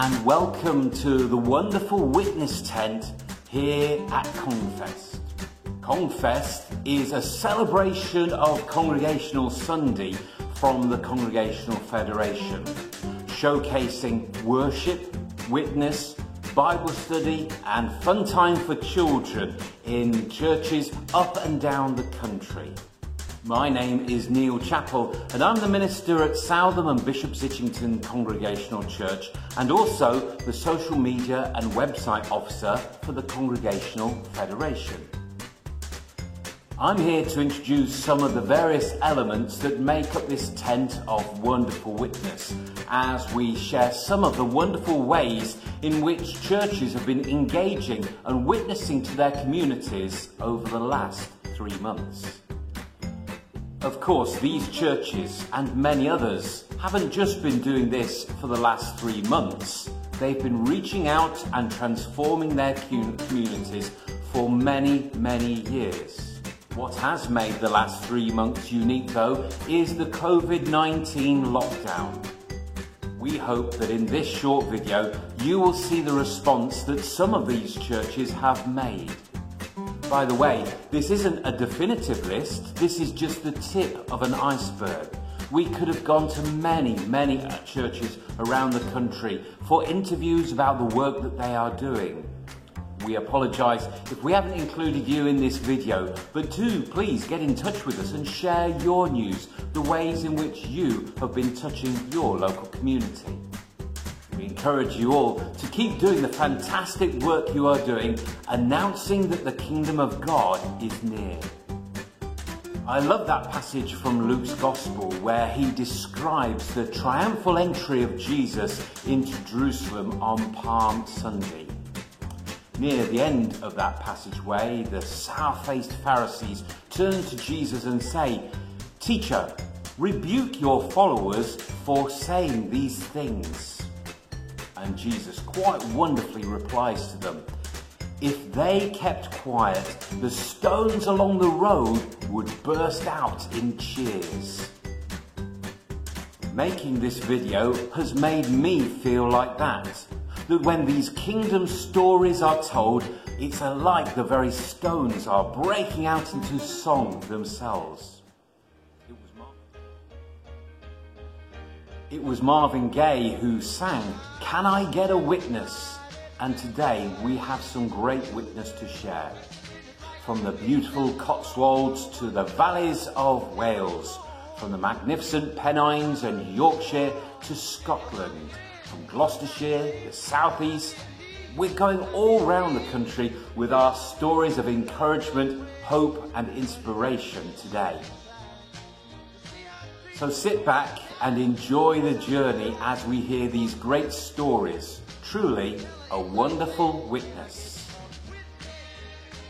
and welcome to the wonderful witness tent here at Congfest. Congfest is a celebration of Congregational Sunday from the Congregational Federation, showcasing worship, witness, Bible study and fun time for children in churches up and down the country. My name is Neil Chappell and I'm the minister at Southam and Bishop's Itchington Congregational Church and also the social media and website officer for the Congregational Federation. I'm here to introduce some of the various elements that make up this tent of wonderful witness as we share some of the wonderful ways in which churches have been engaging and witnessing to their communities over the last 3 months. Of course, these churches and many others haven't just been doing this for the last 3 months. They've been reaching out and transforming their communities for many, many years. What has made the last 3 months unique, though, is the COVID-19 lockdown. We hope that in this short video, you will see the response that some of these churches have made. By the way, this isn't a definitive list, this is just the tip of an iceberg. We could have gone to many churches around the country for interviews about the work that they are doing. We apologise if we haven't included you in this video, but do please get in touch with us and share your news, the ways in which you have been touching your local community. We encourage you all to keep doing the fantastic work you are doing, announcing that the kingdom of God is near. I love that passage from Luke's Gospel where he describes the triumphal entry of Jesus into Jerusalem on Palm Sunday. Near the end of that passageway, the sour-faced Pharisees turn to Jesus and say, "Teacher, rebuke your followers for saying these things." And Jesus quite wonderfully replies to them, "If they kept quiet, the stones along the road would burst out in cheers." Making this video has made me feel like that when these kingdom stories are told, it's like the very stones are breaking out into song themselves. It was Marvin Gaye who sang, "Can I Get a Witness?" And today we have some great witness to share. From the beautiful Cotswolds to the valleys of Wales, from the magnificent Pennines and Yorkshire to Scotland, from Gloucestershire, the South East, we're going all round the country with our stories of encouragement, hope and inspiration today. So sit back and enjoy the journey as we hear these great stories. Truly a wonderful witness.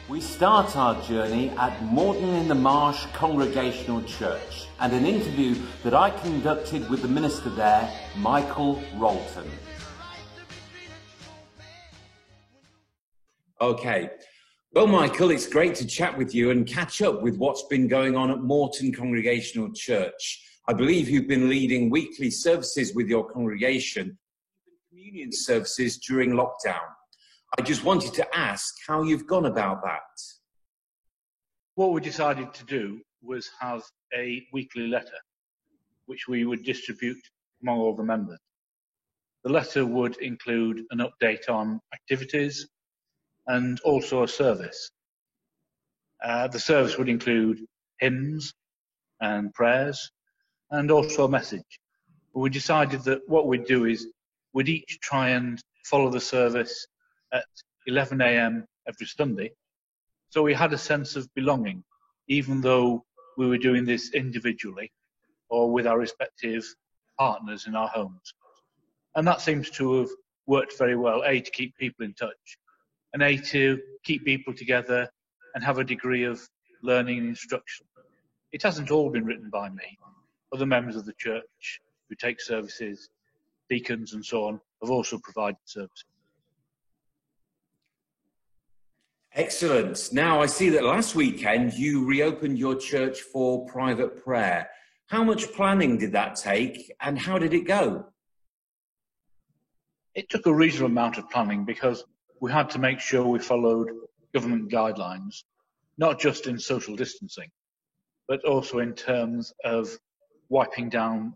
We start our journey at Moreton-in-the-Marsh Congregational Church and an interview that I conducted with the minister there, Michael Rolton. Okay. Well, Michael, it's great to chat with you and catch up with what's been going on at Moreton Congregational Church. I believe you've been leading weekly services with your congregation, communion services during lockdown. I just wanted to ask how you've gone about that. What we decided to do was have a weekly letter, which we would distribute among all the members. The letter would include an update on activities and also a service. The service would include hymns and prayers, and also a message. We decided that what we'd do is we'd each try and follow the service at 11 a.m. every Sunday. So we had a sense of belonging, even though we were doing this individually or with our respective partners in our homes. And that seems to have worked very well, A, to keep people in touch, and A, to keep people together and have a degree of learning and instruction. It hasn't all been written by me. Other members of the church who take services, deacons and so on, have also provided services. Excellent. Now, I see that last weekend you reopened your church for private prayer. How much planning did that take and how did it go? It took a reasonable amount of planning because we had to make sure we followed government guidelines, not just in social distancing, but also in terms of wiping down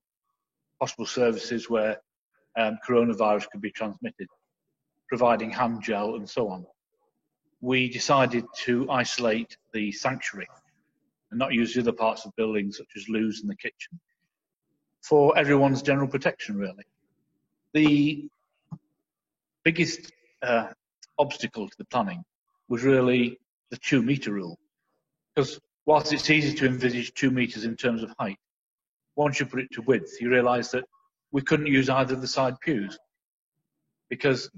possible services where coronavirus could be transmitted, providing hand gel and so on. We decided to isolate the sanctuary and not use the other parts of buildings such as loos and the kitchen for everyone's general protection, really. The biggest obstacle to the planning was really the 2-metre rule, because whilst it's easy to envisage 2 metres in terms of height, once you put it to width, you realise that we couldn't use either of the side pews because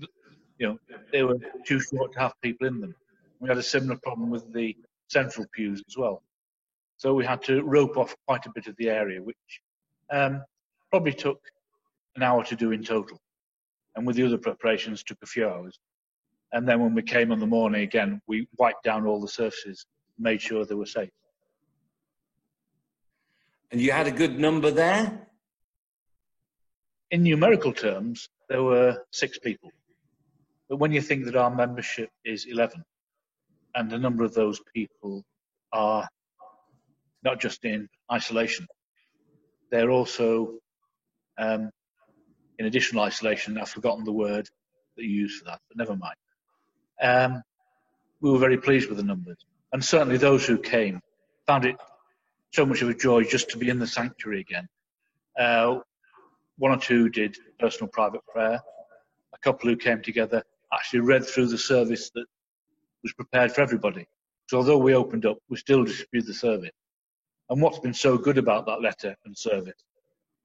they were too short to have people in them. We had a similar problem with the central pews as well. So we had to rope off quite a bit of the area, which probably took an hour to do in total. And with the other preparations, took a few hours. And then when we came on the morning again, we wiped down all the surfaces, made sure they were safe. And you had a good number there? In numerical terms, there were 6 people. But when you think that our membership is 11, and a number of those people are not just in isolation, they're also in additional isolation. I've forgotten the word that you use for that, but never mind. We were very pleased with the numbers. And certainly those who came found it so much of a joy just to be in the sanctuary again. 1 or 2 did personal private prayer. A couple who came together actually read through the service that was prepared for everybody. So although we opened up, we still distributed the service. And what's been so good about that letter and service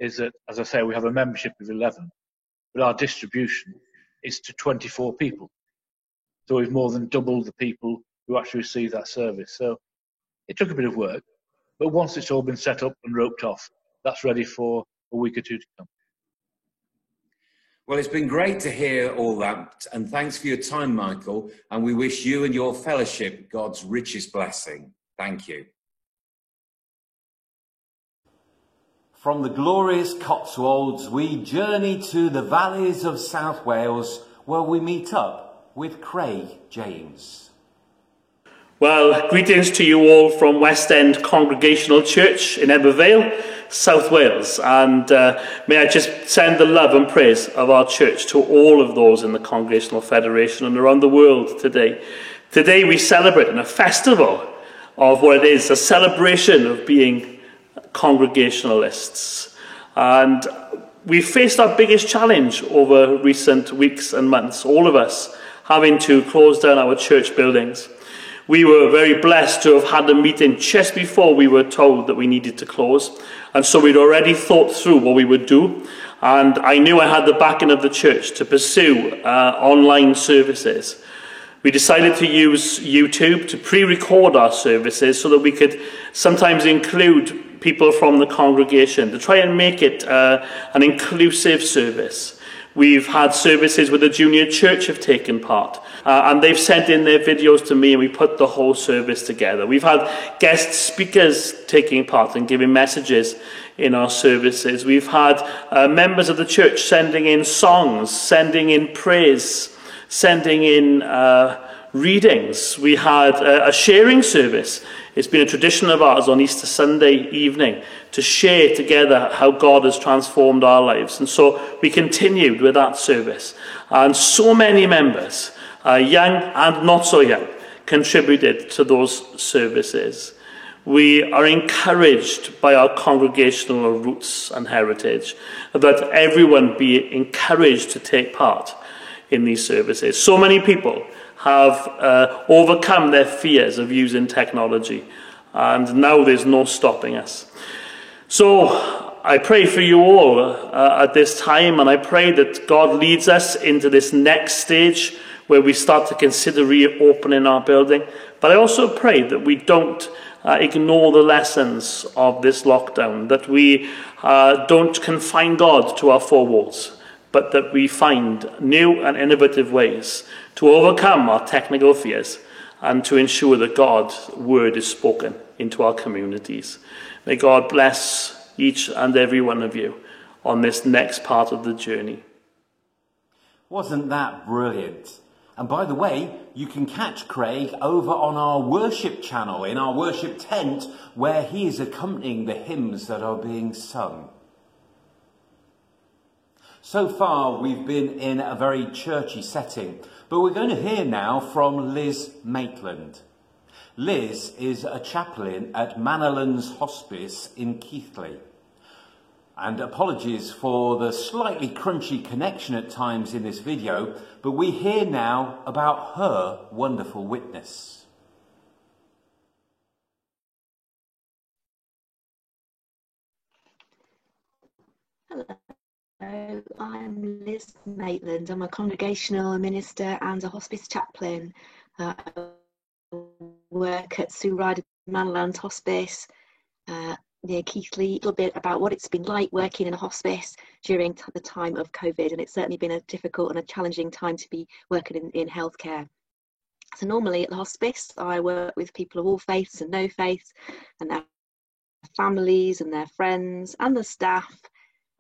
is that, as I say, we have a membership of 11, but our distribution is to 24 people. So we've more than doubled the people who actually receive that service. So it took a bit of work, but once it's all been set up and roped off, that's ready for a week or 2 to come. Well, it's been great to hear all that, and thanks for your time, Michael, and we wish you and your fellowship God's richest blessing. Thank you. From the glorious Cotswolds, we journey to the valleys of South Wales, where we meet up with Craig James. Well, greetings to you all from West End Congregational Church in Ebbw Vale, South Wales, and may I just send the love and praise of our church to all of those in the Congregational Federation and around the world today. Today we celebrate in a festival of what it is, a celebration of being Congregationalists. And we faced our biggest challenge over recent weeks and months, all of us having to close down our church buildings. We were very blessed to have had a meeting just before we were told that we needed to close. And so we'd already thought through what we would do. And I knew I had the backing of the church to pursue online services. We decided to use YouTube to pre-record our services so that we could sometimes include people from the congregation to try and make it an inclusive service. We've had services where the junior church have taken part, and they've sent in their videos to me, and we put the whole service together. We've had guest speakers taking part and giving messages in our services. We've had members of the church sending in songs, sending in praise, sending in readings. We had a sharing service. It's been a tradition of ours on Easter Sunday evening to share together how God has transformed our lives. And so we continued with that service. And so many members, young and not so young, contributed to those services. We are encouraged by our congregational roots and heritage, that everyone be encouraged to take part in these services. So many people have overcome their fears of using technology, and now there's no stopping us. So I pray for you all at this time, and I pray that God leads us into this next stage where we start to consider reopening our building. But I also pray that we don't ignore the lessons of this lockdown, that we don't confine God to our 4 walls, but that we find new and innovative ways to overcome our technical fears and to ensure that God's word is spoken into our communities. May God bless each and every one of you on this next part of the journey. Wasn't that brilliant? And by the way, you can catch Craig over on our worship channel, in our worship tent, where he is accompanying the hymns that are being sung. So far, we've been in a very churchy setting, but we're going to hear now from Liz Maitland. Liz is a chaplain at Mannerlands Hospice in Keighley. And apologies for the slightly crunchy connection at times in this video, but we hear now about her wonderful witness. Hello, I'm Liz Maitland. I'm a congregational minister and a hospice chaplain. I work at Sue Ryder Mannerlands Hospice near Keighley. A little bit about what it's been like working in a hospice during the time of COVID, and it's certainly been a difficult and a challenging time to be working in healthcare. So normally at the hospice I work with people of all faiths and no faiths, and their families and their friends and the staff,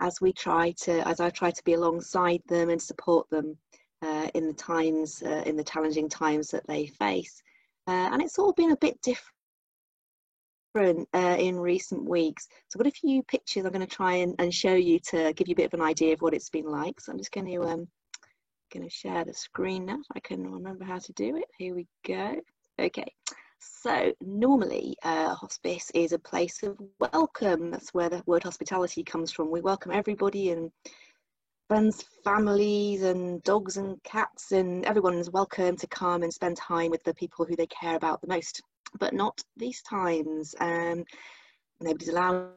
as I try to be alongside them and support them in the challenging times that they face. And it's all been a bit different in recent weeks. So I've got a few pictures I'm going to try and show you to give you a bit of an idea of what it's been like. So I'm just going to share the screen now if I can remember how to do it. Here we go. Okay. So normally hospice is a place of welcome. That's where the word hospitality comes from. We welcome everybody, and friends, families and dogs and cats, and everyone is welcome to come and spend time with the people who they care about the most. But not these times. Nobody's allowed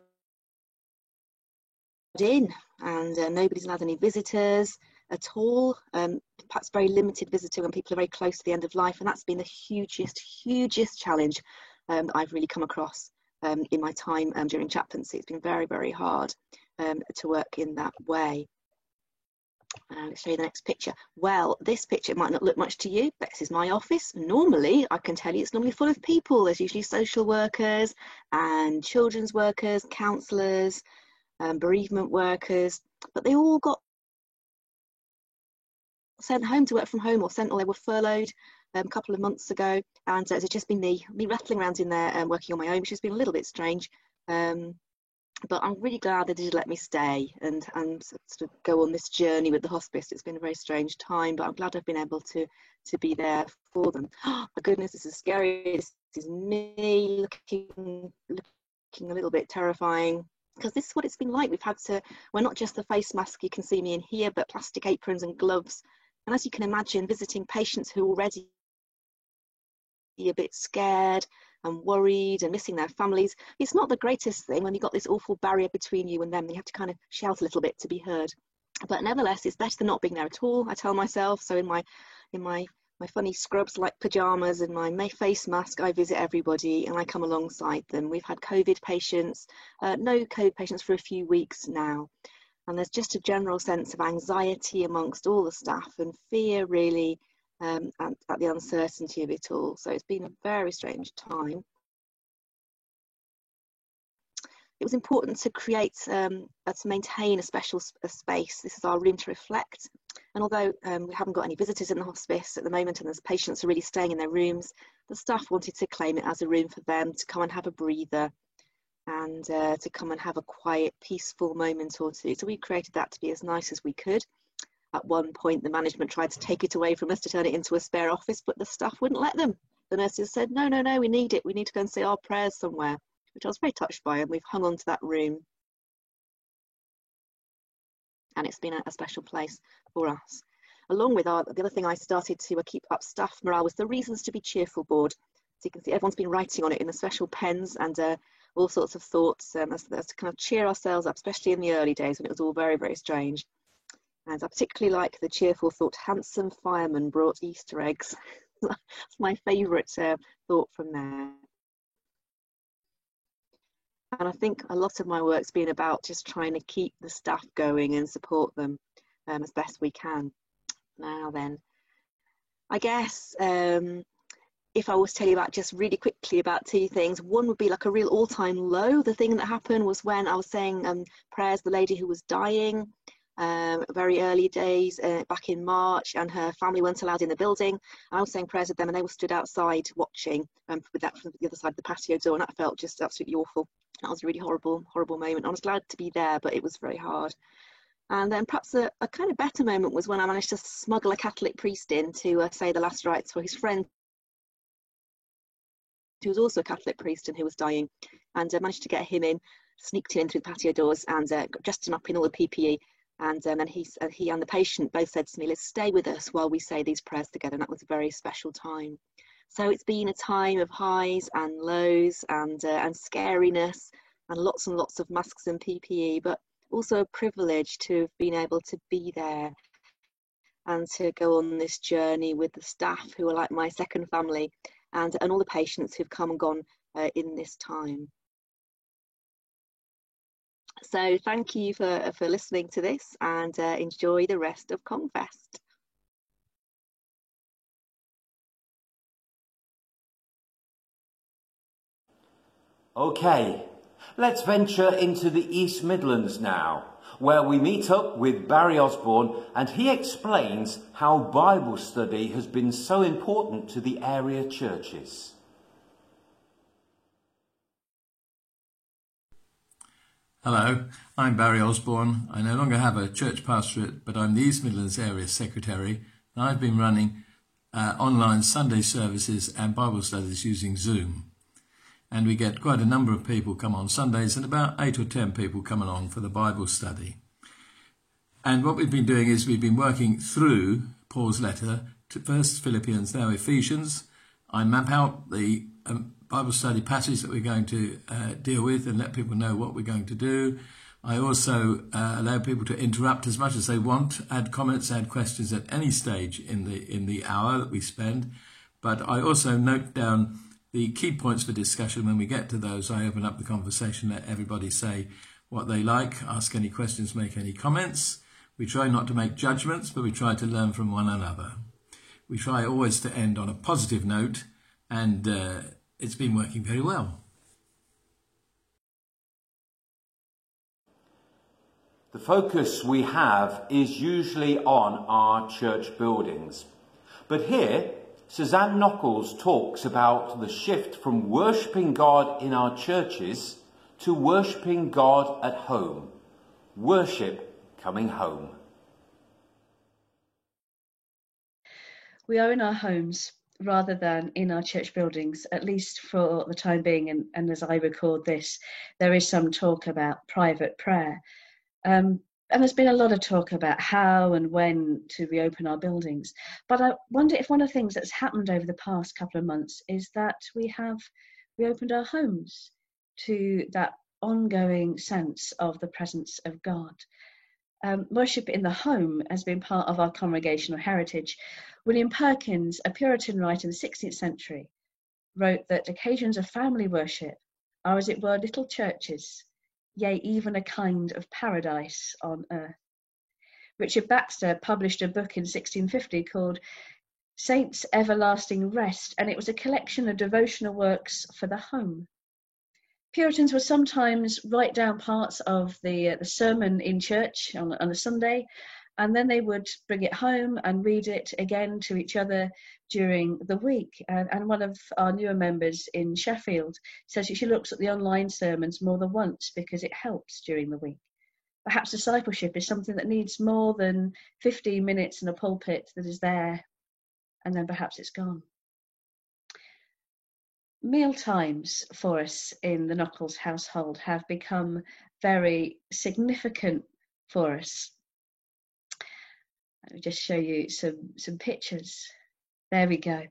in, and nobody's allowed any visitors at all. Perhaps very limited visitor when people are very close to the end of life, and that's been the hugest challenge that I've really come across in my time during chaplaincy. It's been very, very hard to work in that way. Let's show you the next picture. Well, this picture might not look much to you, but this is my office. Normally, I can tell you it's normally full of people. There's usually social workers and children's workers, counsellors, bereavement workers, but they all got sent home to work from home, or they were furloughed a couple of months ago, and it's just been me rattling around in there and working on my own, which has been a little bit strange. But I'm really glad they did let me stay and sort of go on this journey with the hospice. It's been a very strange time, but I'm glad I've been able to be there for them. Oh my goodness, this is scary. This is me looking a little bit terrifying, because this is what it's been like. We're not just the face mask you can see me in here, but plastic aprons and gloves. And as you can imagine, visiting patients who are already a bit scared and worried and missing their families, it's not the greatest thing when you've got this awful barrier between you and them. You have to kind of shout a little bit to be heard. But nevertheless, it's better than not being there at all, I tell myself. So in my funny scrubs like pajamas and my face mask, I visit everybody and I come alongside them. We've had COVID patients, no COVID patients for a few weeks now. And there's just a general sense of anxiety amongst all the staff and fear, really, at the uncertainty of it all. So it's been a very strange time. It was important to create, to maintain a special space. This is our room to reflect. And although we haven't got any visitors in the hospice at the moment, and the patients are really staying in their rooms, the staff wanted to claim it as a room for them to come and have a breather and to come and have a quiet, peaceful moment or two. So we created that to be as nice as we could. At one point, the management tried to take it away from us to turn it into a spare office, but the staff wouldn't let them. The nurses said, no, we need it. We need to go and say our prayers somewhere, which I was very touched by, and we've hung on to that room. And it's been a special place for us. Along with the other thing I started to keep up staff morale was the Reasons to be Cheerful board. So you can see everyone's been writing on it in the special pens and all sorts of thoughts as to kind of cheer ourselves up, especially in the early days when it was all very, very strange. And I particularly like the cheerful thought, handsome fireman brought Easter eggs. That's my favourite thought from there. And I think a lot of my work's been about just trying to keep the staff going and support them as best we can. Now then, I guess if I was to tell you about just really quickly about two things, one would be like a real all-time low. The thing that happened was when I was saying prayers, the lady who was dying, very early days, back in March, and her family weren't allowed in the building. I was saying prayers with them, and they were stood outside watching with that from the other side of the patio door, and that felt just absolutely awful. That was a really horrible moment. I was glad to be there, but it was very hard. And then perhaps a kind of better moment was when I managed to smuggle a Catholic priest in to say the last rites for his friend, who was also a Catholic priest and who was dying, and managed to get him in, sneaked him in through the patio doors, and dressed him up in all the PPE. And then he and the patient both said to me, let's stay with us while we say these prayers together. And that was a very special time. So it's been a time of highs and lows and scariness and lots of masks and PPE, but also a privilege to have been able to be there and to go on this journey with the staff who are like my second family, and all the patients who've come and gone in this time. So thank you for listening to this, and enjoy the rest of Confest. Okay, let's venture into the East Midlands now, where we meet up with Barry Osborne, and he explains how Bible study has been so important to the area churches. Hello, I'm Barry Osborne. I no longer have a church pastorate, but I'm the East Midlands Area Secretary, and I've been running online Sunday services and Bible studies using Zoom. And we get quite a number of people come on Sundays, and about 8 or 10 people come along for the Bible study. And what we've been doing is we've been working through Paul's letter to first Philippians, now Ephesians. I map out the Bible study passage that we're going to deal with and let people know what we're going to do. I also allow people to interrupt as much as they want, add comments, add questions at any stage in the hour that we spend. But I also note down the key points for discussion. When we get to those, I open up the conversation, let everybody say what they like, ask any questions, make any comments. We try not to make judgments, but we try to learn from one another. We try always to end on a positive note, and it's been working very well. The focus we have is usually on our church buildings. But here, Suzanne Nockels talks about the shift from worshipping God in our churches to worshipping God at home. Worship coming home. We are in our homes rather than in our church buildings, at least for the time being. And as I record this, there is some talk about private prayer. And there's been a lot of talk about how and when to reopen our buildings. But I wonder if one of the things that's happened over the past couple of months is that we have reopened our homes to that ongoing sense of the presence of God. Worship in the home has been part of our congregational heritage. William Perkins, a Puritan writer in the 16th century, wrote that occasions of family worship are, as it were, little churches, yea, even a kind of paradise on earth. Richard Baxter published a book in 1650 called Saints' Everlasting Rest, and it was a collection of devotional works for the home. Puritans would sometimes write down parts of the sermon in church on a Sunday, and then they would bring it home and read it again to each other during the week. And one of our newer members in Sheffield says she looks at the online sermons more than once because it helps during the week. Perhaps discipleship is something that needs more than 15 minutes in a pulpit that is there, and then perhaps it's gone. Meal times for us in the Nockels household have become very significant for us. Let me just show you some pictures. There we go.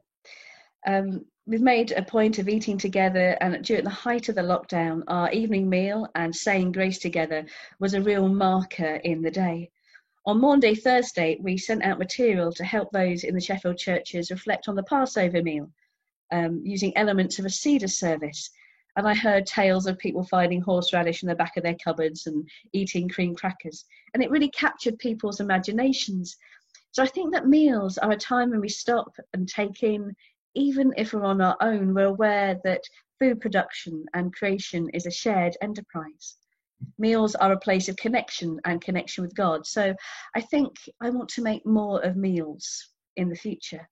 We've made a point of eating together, and during the height of the lockdown, our evening meal and saying grace together was a real marker in the day. On Maundy Thursday, we sent out material to help those in the Sheffield churches reflect on the Passover meal, using elements of a Seder service. And I heard tales of people finding horseradish in the back of their cupboards and eating cream crackers. And it really captured people's imaginations. So I think that meals are a time when we stop and take in, even if we're on our own, we're aware that food production and creation is a shared enterprise. Meals are a place of connection and connection with God. So I think I want to make more of meals in the future.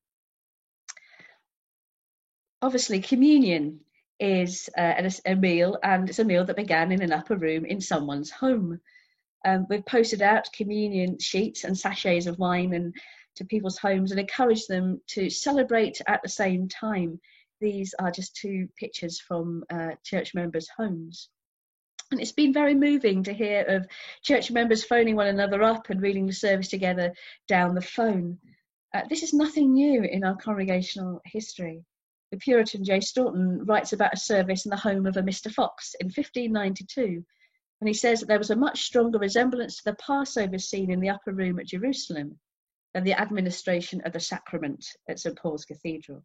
Obviously, communion is a meal, and it's a meal that began in an upper room in someone's home. We've posted out communion sheets and sachets of wine and to people's homes and encouraged them to celebrate at the same time. These are just 2 pictures from church members' homes. And it's been very moving to hear of church members phoning one another up and reading the service together down the phone. This is nothing new in our congregational history. The Puritan J. Staunton writes about a service in the home of a Mr. Fox in 1592, and he says that there was a much stronger resemblance to the Passover scene in the upper room at Jerusalem than the administration of the sacrament at St. Paul's Cathedral.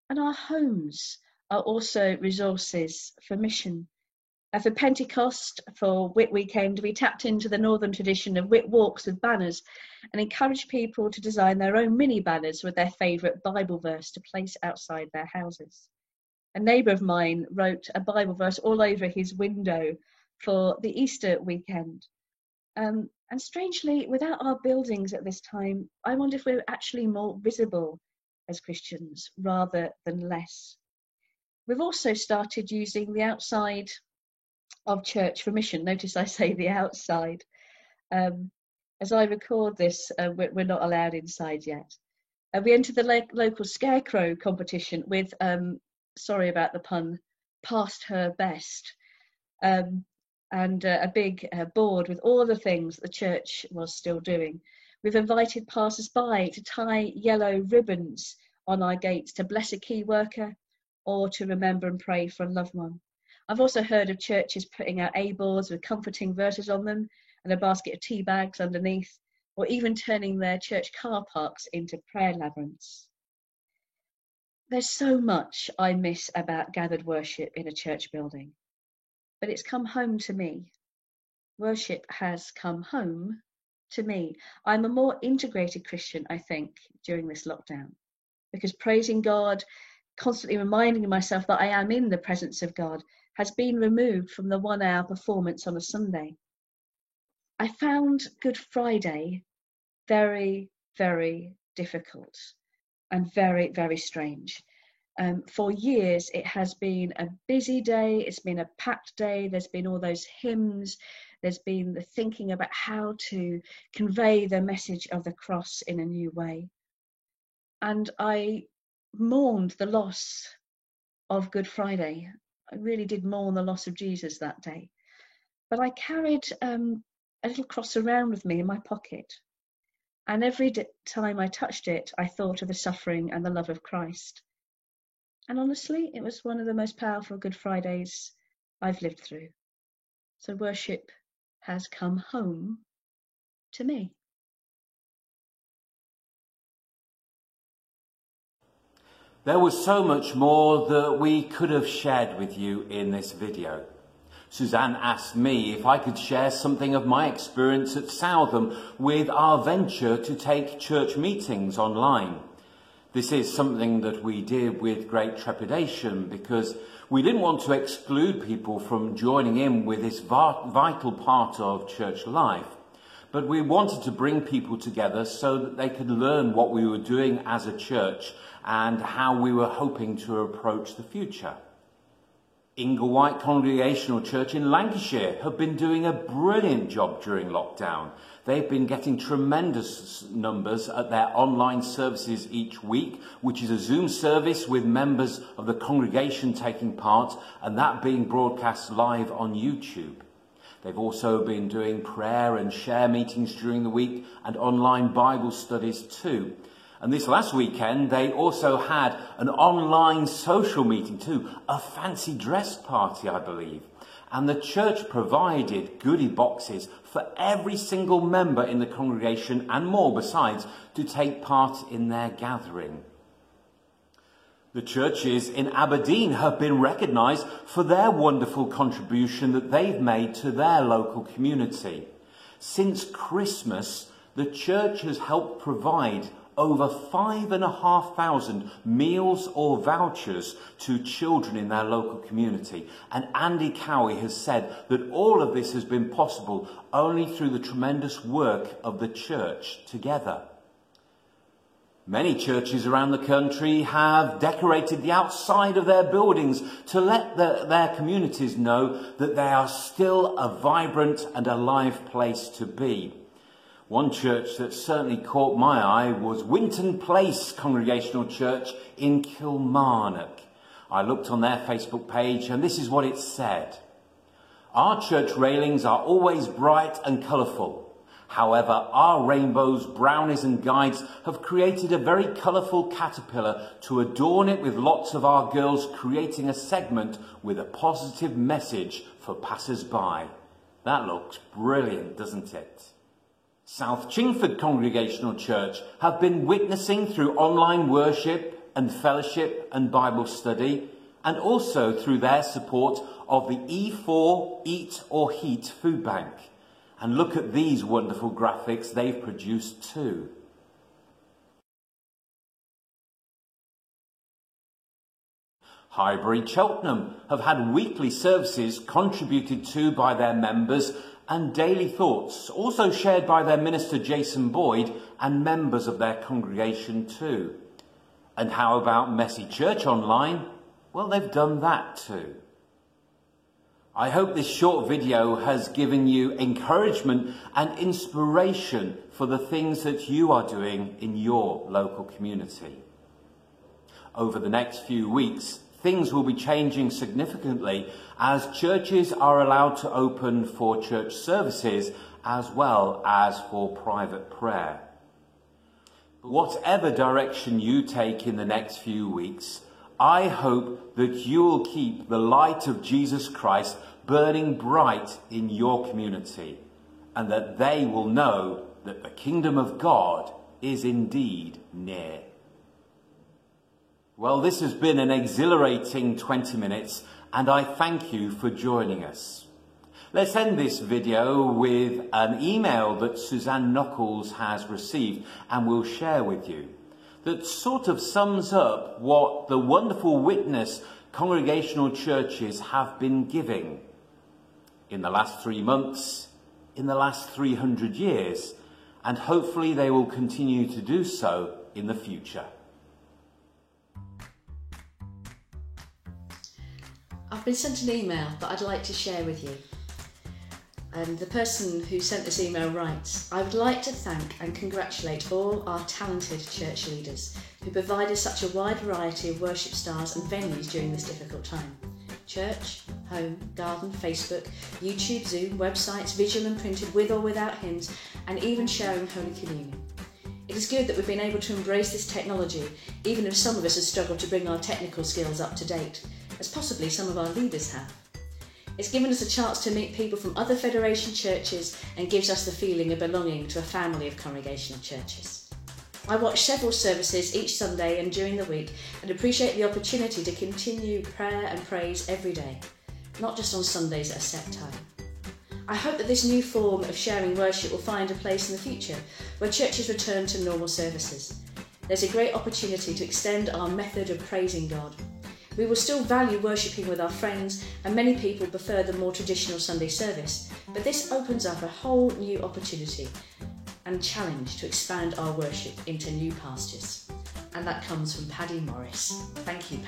And our homes are also resources for mission. For Pentecost, for Whit Weekend, we tapped into the northern tradition of Whit Walks with banners and encouraged people to design their own mini banners with their favourite Bible verse to place outside their houses. A neighbour of mine wrote a Bible verse all over his window for the Easter weekend. And strangely, without our buildings at this time, I wonder if we're actually more visible as Christians rather than less. We've also started using the outside of church for mission. Notice I say the outside. As I record this, we're not allowed inside yet. We entered the local scarecrow competition with, sorry about the pun, past her best, and a big board with all the things the church was still doing. We've invited passers-by to tie yellow ribbons on our gates to bless a key worker or to remember and pray for a loved one. I've also heard of churches putting out A-boards with comforting verses on them and a basket of tea bags underneath, or even turning their church car parks into prayer labyrinths. There's so much I miss about gathered worship in a church building, but it's come home to me. Worship has come home to me. I'm a more integrated Christian, I think, during this lockdown, because praising God, constantly reminding myself that I am in the presence of God, has been removed from the 1-hour performance on a Sunday. I found Good Friday very, very difficult and very, very strange. For years, it has been a busy day, it's been a packed day, there's been all those hymns, there's been the thinking about how to convey the message of the cross in a new way. And I mourned the loss of Good Friday. I really did mourn the loss of Jesus that day. But I carried a little cross around with me in my pocket. And every time I touched it, I thought of the suffering and the love of Christ. And honestly, it was one of the most powerful Good Fridays I've lived through. So worship has come home to me. There was so much more that we could have shared with you in this video. Suzanne asked me if I could share something of my experience at Southam with our venture to take church meetings online. This is something that we did with great trepidation because we didn't want to exclude people from joining in with this vital part of church life. But we wanted to bring people together so that they could learn what we were doing as a church and how we were hoping to approach the future. Inglewhite Congregational Church in Lancashire have been doing a brilliant job during lockdown. They've been getting tremendous numbers at their online services each week, which is a Zoom service with members of the congregation taking part, and that being broadcast live on YouTube. They've also been doing prayer and share meetings during the week and online Bible studies too. And this last weekend, they also had an online social meeting too, a fancy dress party, I believe. And the church provided goodie boxes for every single member in the congregation and more besides to take part in their gathering. The churches in Aberdeen have been recognised for their wonderful contribution that they've made to their local community. Since Christmas, the church has helped provide over 5,500 meals or vouchers to children in their local community. And Andy Cowie has said that all of this has been possible only through the tremendous work of the church together. Many churches around the country have decorated the outside of their buildings to let their communities know that they are still a vibrant and alive place to be. One church that certainly caught my eye was Winton Place Congregational Church in Kilmarnock. I looked on their Facebook page and this is what it said. Our church railings are always bright and colourful. However, our rainbows, brownies and guides have created a very colourful caterpillar to adorn it with lots of our girls creating a segment with a positive message for passers-by. That looks brilliant, doesn't it? South Chingford Congregational Church have been witnessing through online worship and fellowship and Bible study, and also through their support of the E4 Eat or Heat food bank. And look at these wonderful graphics they've produced too. Highbury Cheltenham have had weekly services contributed to by their members and daily thoughts, also shared by their minister Jason Boyd and members of their congregation too. And how about Messy Church Online? Well, they've done that too. I hope this short video has given you encouragement and inspiration for the things that you are doing in your local community. Over the next few weeks, things will be changing significantly as churches are allowed to open for church services as well as for private prayer. But whatever direction you take in the next few weeks, I hope that you will keep the light of Jesus Christ burning bright in your community, and that they will know that the kingdom of God is indeed near. Well, this has been an exhilarating 20 minutes, and I thank you for joining us. Let's end this video with an email that Suzanne Knuckles has received and will share with you, that sort of sums up what the wonderful witness congregational churches have been giving in the last 3 months, in the last 300 years, and hopefully they will continue to do so in the future. I've been sent an email that I'd like to share with you. And the person who sent this email writes, I would like to thank and congratulate all our talented church leaders who provided such a wide variety of worship styles and venues during this difficult time. Church, home, garden, Facebook, YouTube, Zoom, websites, visual and printed with or without hymns, and even sharing Holy Communion. It is good that we've been able to embrace this technology, even if some of us have struggled to bring our technical skills up to date, as possibly some of our leaders have. It's given us a chance to meet people from other Federation churches and gives us the feeling of belonging to a family of congregational churches. I watch several services each Sunday and during the week and appreciate the opportunity to continue prayer and praise every day, not just on Sundays at a set time. I hope that this new form of sharing worship will find a place in the future where churches return to normal services. There's a great opportunity to extend our method of praising God. We will still value worshipping with our friends, and many people prefer the more traditional Sunday service, but this opens up a whole new opportunity and challenge to expand our worship into new pastures. And that comes from Paddy Morris. Thank you.